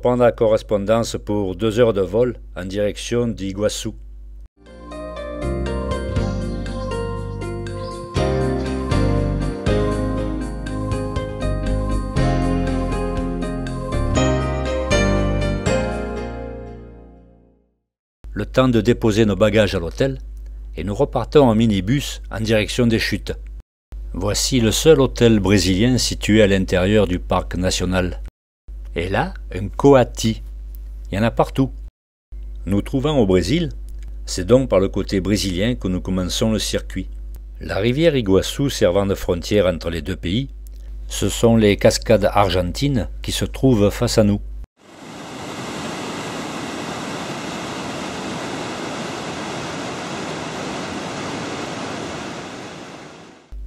Prendre la correspondance pour 2 heures de vol en direction d'Iguassou. Le temps de déposer nos bagages à l'hôtel et nous repartons en minibus en direction des chutes. Voici le seul hôtel brésilien situé à l'intérieur du parc national. Et là, un coati. Il y en a partout. Nous trouvant au Brésil, c'est donc par le côté brésilien que nous commençons le circuit. La rivière Iguaçu servant de frontière entre les deux pays, ce sont les cascades argentines qui se trouvent face à nous.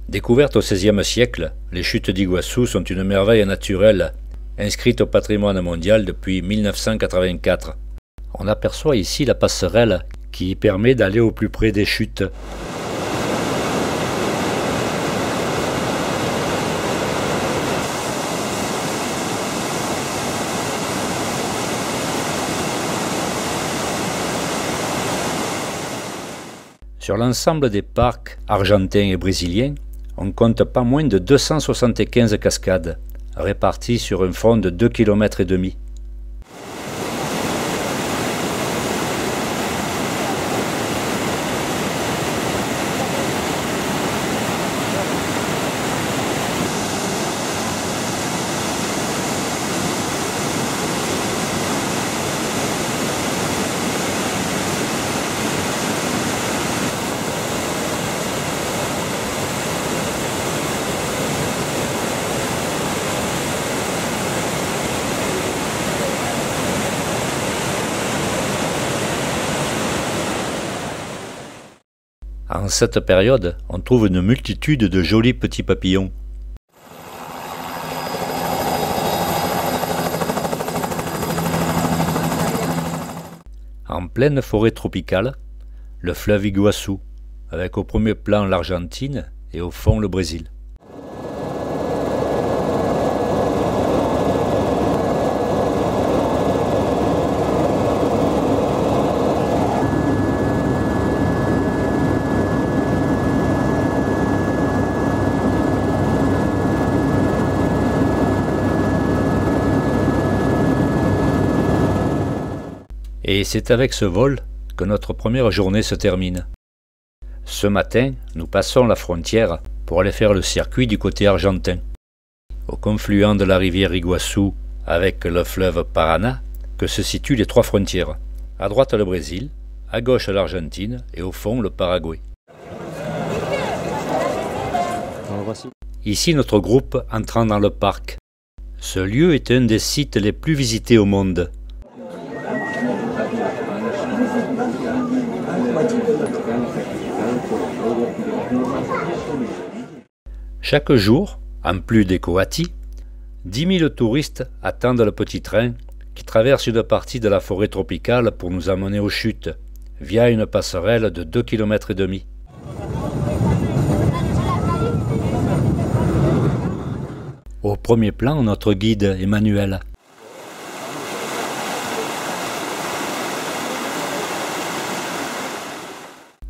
Découvertes au XVIe siècle, les chutes d'Iguaçu sont une merveille naturelle inscrite au patrimoine mondial depuis 1984. On aperçoit ici la passerelle qui permet d'aller au plus près des chutes. Sur l'ensemble des parcs argentins et brésiliens, on compte pas moins de 275 cascades, réparties sur un front de 2,5 km. En cette période, on trouve une multitude de jolis petits papillons. En pleine forêt tropicale, le fleuve Iguaçu, avec au premier plan l'Argentine et au fond le Brésil. Et c'est avec ce vol que notre première journée se termine. Ce matin, nous passons la frontière pour aller faire le circuit du côté argentin. Au confluent de la rivière Iguaçu avec le fleuve Paraná, que se situent les 3 frontières. À droite le Brésil, à gauche l'Argentine et au fond le Paraguay. Ici notre groupe entrant dans le parc. Ce lieu est un des sites les plus visités au monde. Chaque jour, en plus des coatis, 10 000 touristes attendent le petit train qui traverse une partie de la forêt tropicale pour nous amener aux chutes, via une passerelle de 2,5 km. Au premier plan, notre guide Emmanuel.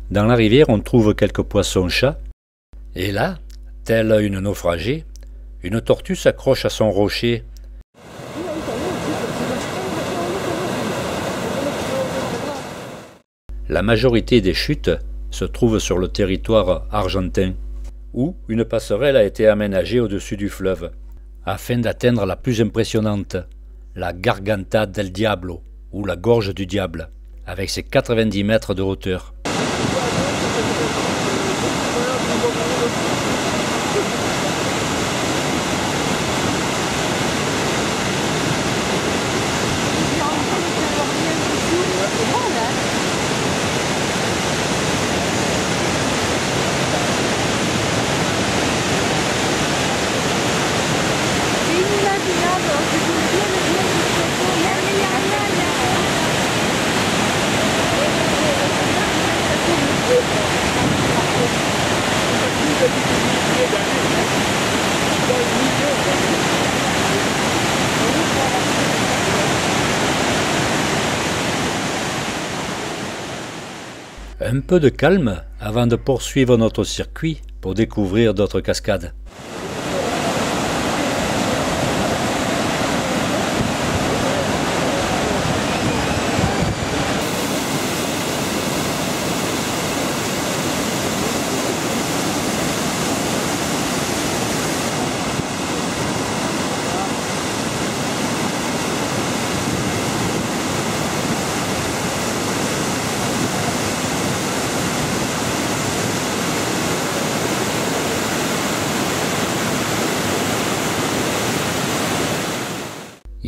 Dans la rivière, on trouve quelques poissons-chats, et là, telle une naufragée, une tortue s'accroche à son rocher. La majorité des chutes se trouvent sur le territoire argentin, où une passerelle a été aménagée au-dessus du fleuve, afin d'atteindre la plus impressionnante, la Garganta del Diablo, ou la gorge du diable, avec ses 90 mètres de hauteur. Un peu de calme avant de poursuivre notre circuit pour découvrir d'autres cascades.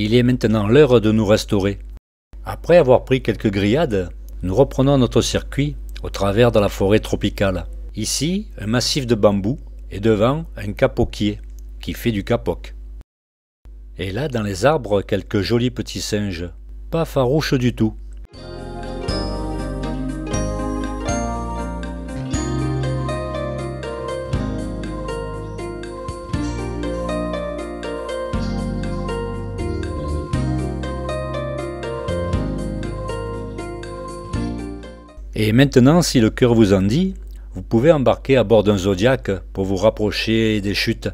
Il est maintenant l'heure de nous restaurer. Après avoir pris quelques grillades, nous reprenons notre circuit au travers de la forêt tropicale. Ici, un massif de bambous et devant un capoquier qui fait du capoc. Et là, dans les arbres, quelques jolis petits singes, pas farouches du tout. Et maintenant, si le cœur vous en dit, vous pouvez embarquer à bord d'un Zodiac pour vous rapprocher des chutes.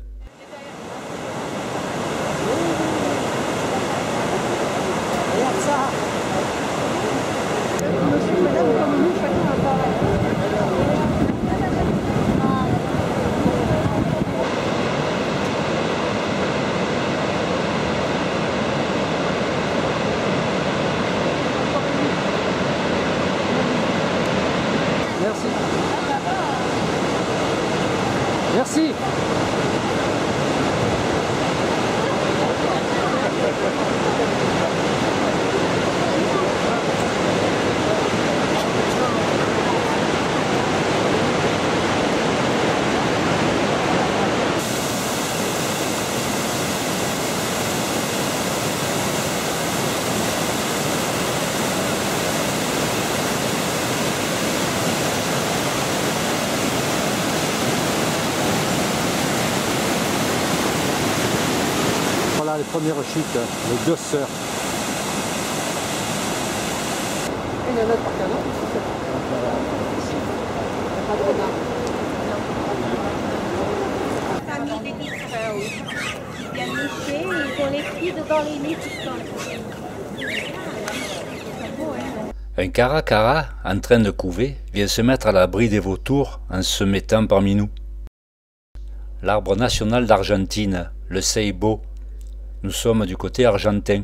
Merci. Merci. Voilà les premières chutes, les deux sœurs. Il y en a par canon. Famille des vitraux, bien nichés, ils ont les pieds dans les nids tout le temps. Un caracara, en train de couver, vient se mettre à l'abri des vautours en se mettant parmi nous. L'arbre national d'Argentine, le ceibo. Nous sommes du côté argentin.